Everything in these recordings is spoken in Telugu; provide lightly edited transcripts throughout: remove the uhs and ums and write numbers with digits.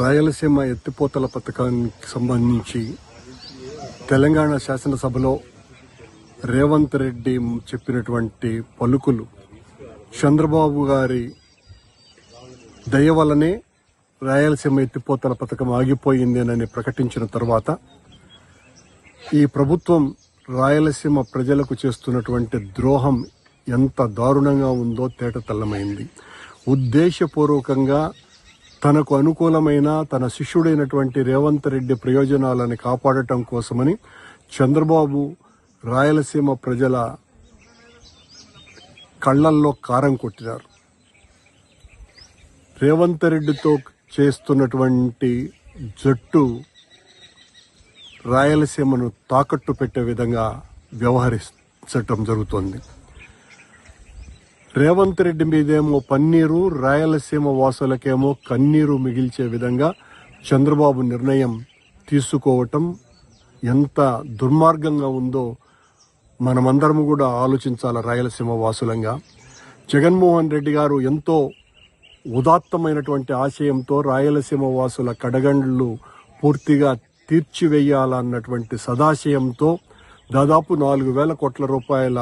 రాయలసీమ ఎత్తిపోతల పథకానికి సంబంధించి తెలంగాణ శాసనసభలో రేవంత్ రెడ్డి చెప్పినటువంటి పలుకులు చంద్రబాబు గారి దయ వల్లనే రాయలసీమ ఎత్తిపోతల పథకం ఆగిపోయిందేనని ప్రకటించిన తర్వాత ఈ ప్రభుత్వం రాయలసీమ ప్రజలకు చేస్తున్నటువంటి ద్రోహం ఎంత దారుణంగా ఉందో తేటతెల్లమైంది. ఉద్దేశపూర్వకంగా తనకు అనుకూలమైన తన శిష్యుడైనటువంటి రేవంత్ రెడ్డి ప్రయోజనాలను కాపాడటం కోసమని చంద్రబాబు రాయలసీమ ప్రజల కళ్లల్లో కారం కొట్టినారు. రేవంత్ రెడ్డితో చేస్తున్నటువంటి జట్టు రాయలసీమను తాకట్టు పెట్టే విధంగా వ్యవహరించటం జరుగుతోంది. రేవంత్ రెడ్డి మీదేమో పన్నీరు, రాయలసీమ వాసులకేమో కన్నీరు మిగిల్చే విధంగా చంద్రబాబు నిర్ణయం తీసుకోవటం ఎంత దుర్మార్గంగా ఉందో మనమందరం కూడా ఆలోచించాలి. రాయలసీమ వాసులంగా జగన్మోహన్ రెడ్డి గారు ఎంతో ఉదాత్తమైనటువంటి ఆశయంతో రాయలసీమ వాసుల కడగండ్లు పూర్తిగా తీర్చివేయాలన్నటువంటి సదాశయంతో దాదాపు 4,000 కోట్ల రూపాయల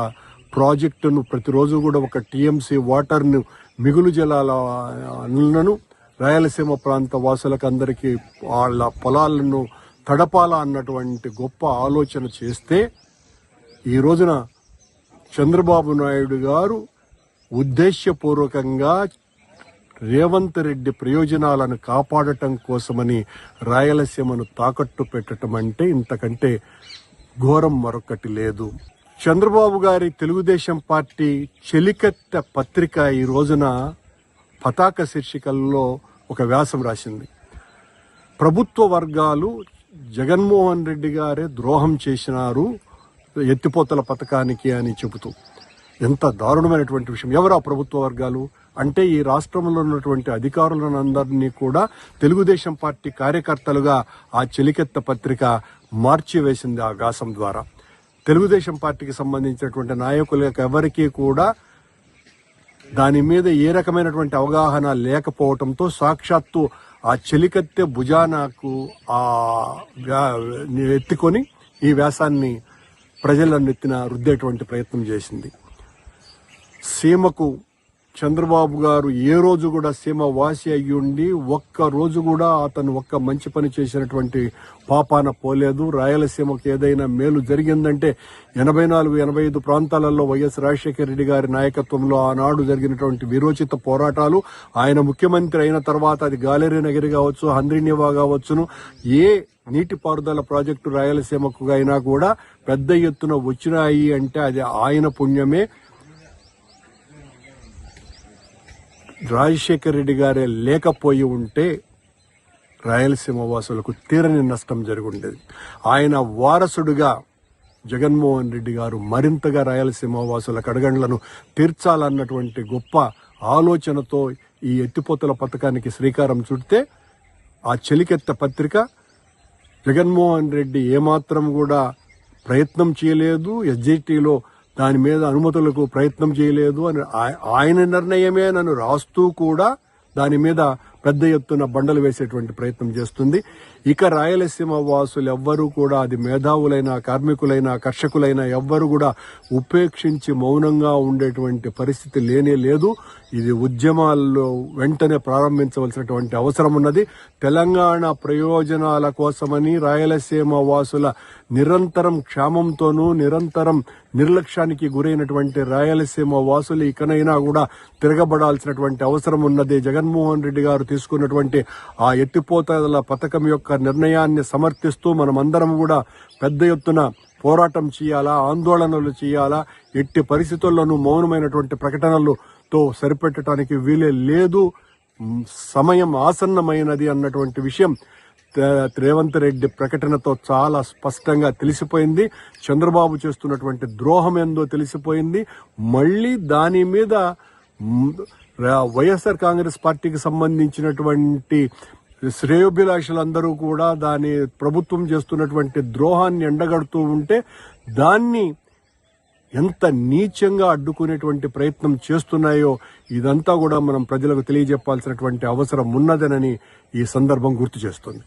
ప్రాజెక్టును ప్రతిరోజు కూడా ఒక టీఎంసీ వాటర్ను మిగులు జలాలను రాయలసీమ ప్రాంత వాసులకు అందరికీ వాళ్ళ పొలాలను తడపాలా అన్నటువంటి గొప్ప ఆలోచన చేస్తే ఈ రోజున చంద్రబాబు నాయుడు గారు ఉద్దేశపూర్వకంగా రేవంత్ రెడ్డి ప్రయోజనాలను కాపాడటం కోసమని రాయలసీమను తాకట్టు పెట్టడం అంటే ఇంతకంటే ఘోరం మరొకటి లేదు. చంద్రబాబు గారి తెలుగుదేశం పార్టీ చెలికత్తె పత్రిక ఈ రోజున పతాక శీర్షికల్లో ఒక వ్యాసం రాసింది. ప్రభుత్వ వర్గాలు జగన్మోహన్ రెడ్డి గారే ద్రోహం చేసినారు ఎత్తిపోతల పథకానికి అని చెబుతూ, ఎంత దారుణమైనటువంటి విషయం. ఎవరు ఆ ప్రభుత్వ వర్గాలు అంటే ఈ రాష్ట్రంలో ఉన్నటువంటి అధికారులందరినీ కూడా తెలుగుదేశం పార్టీ కార్యకర్తలుగా ఆ చెలికెత్త పత్రిక మార్చివేసింది. ఆ వ్యాసం ద్వారా తెలుగుదేశం పార్టీకి సంబంధించినటువంటి నాయకులకు ఎవరికీ కూడా దాని మీద ఏ రకమైనటువంటి అవగాహన లేకపోవడంతో సాక్షాత్తు ఆ చెలికత్తె భుజానకు ఎత్తుకొని ఈ వ్యాసాన్ని ప్రజలన్నెత్తిన రుద్దేటువంటి ప్రయత్నం చేసింది. సీమకు చంద్రబాబు గారు ఏ రోజు కూడా సీమ వాసి అయ్యుండి ఒక్క రోజు కూడా అతను ఒక్క మంచి పని చేసినటువంటి పాపాన పోలేదు. రాయలసీమకు ఏదైనా మేలు జరిగిందంటే 84-85 ప్రాంతాలలో వైఎస్ రాజశేఖర రెడ్డి గారి నాయకత్వంలో ఆనాడు జరిగినటువంటి విరోచిత పోరాటాలు, ఆయన ముఖ్యమంత్రి అయిన తర్వాత అది గాలేరి నగరి కావచ్చు, హంద్రీనివా కావచ్చును, ఏ నీటిపారుదల ప్రాజెక్టు రాయలసీమకు అయినా కూడా పెద్ద ఎత్తున వచ్చినాయి అంటే అది ఆయన పుణ్యమే. రాజశేఖర రెడ్డి గారే లేకపోయి ఉంటే రాయలసీమ వాసులకు తీరని నష్టం జరుగుండేది. ఆయన వారసుడుగా జగన్మోహన్ రెడ్డి గారు మరింతగా రాయలసీమ వాసుల కడగండ్లను తీర్చాలన్నటువంటి గొప్ప ఆలోచనతో ఈ ఎత్తిపోతల పథకానికి శ్రీకారం చుడితే ఆ చెలికెత్త పత్రిక జగన్మోహన్ రెడ్డి ఏమాత్రం కూడా ప్రయత్నం చేయలేదు, ఎస్జిటిలో దాని మీద అనుమతులకు ప్రయత్నం చేయలేదు అని ఆయన నిర్ణయమే నన్ను రాస్తూ కూడా దాని మీద పెద్ద ఎత్తున బండలు వేసేటువంటి ప్రయత్నం చేస్తుంది. ఇక రాయలసీమ వాసులు ఎవ్వరూ కూడా, అది మేధావులైనా కార్మికులైనా కర్షకులైనా ఎవ్వరు కూడా ఉపేక్షించి మౌనంగా ఉండేటువంటి పరిస్థితి లేనే లేదు. ఇది ఉద్యమాల్లో వెంటనే ప్రారంభించవలసినటువంటి అవసరం ఉన్నది. తెలంగాణ ప్రయోజనాల కోసమని రాయలసీమ వాసుల నిరంతరం క్షామంతోనూ నిరంతరం నిర్లక్ష్యానికి గురైనటువంటి రాయలసీమ వాసులు ఇకనైనా కూడా తిరగబడాల్సినటువంటి అవసరం ఉన్నది. జగన్మోహన్ రెడ్డి గారు తీసుకున్నటువంటి ఆ ఎత్తిపోతల పథకం యొక్క నిర్ణయాన్ని సమర్థిస్తూ మనమందరం కూడా పెద్ద ఎత్తున పోరాటం చేయాలా, ఆందోళనలు చేయాలా. ఎట్టి పరిస్థితుల్లోనూ మౌనమైనటువంటి ప్రకటనలతో సరిపెట్టడానికి వీలే లేదు. సమయం ఆసన్నమైనది అన్నటువంటి విషయం రేవంత్ రెడ్డి ప్రకటనతో చాలా స్పష్టంగా తెలిసిపోయింది. చంద్రబాబు చేస్తున్నటువంటి ద్రోహం ఏందో తెలిసిపోయింది. మళ్ళీ దాని మీద వైఎస్ఆర్ కాంగ్రెస్ పార్టీకి సంబంధించినటువంటి శ్రేయోభిలాషులందరూ కూడా దాని ప్రభుత్వం చేస్తున్నటువంటి ద్రోహాన్ని ఎండగడుతూ ఉంటే దాన్ని ఎంత నీచంగా అడ్డుకునేటువంటి ప్రయత్నం చేస్తున్నాయో ఇదంతా కూడా మనం ప్రజలకు తెలియజెప్పాల్సినటువంటి అవసరం ఉన్నదనని ఈ సందర్భం గుర్తు చేస్తుంది.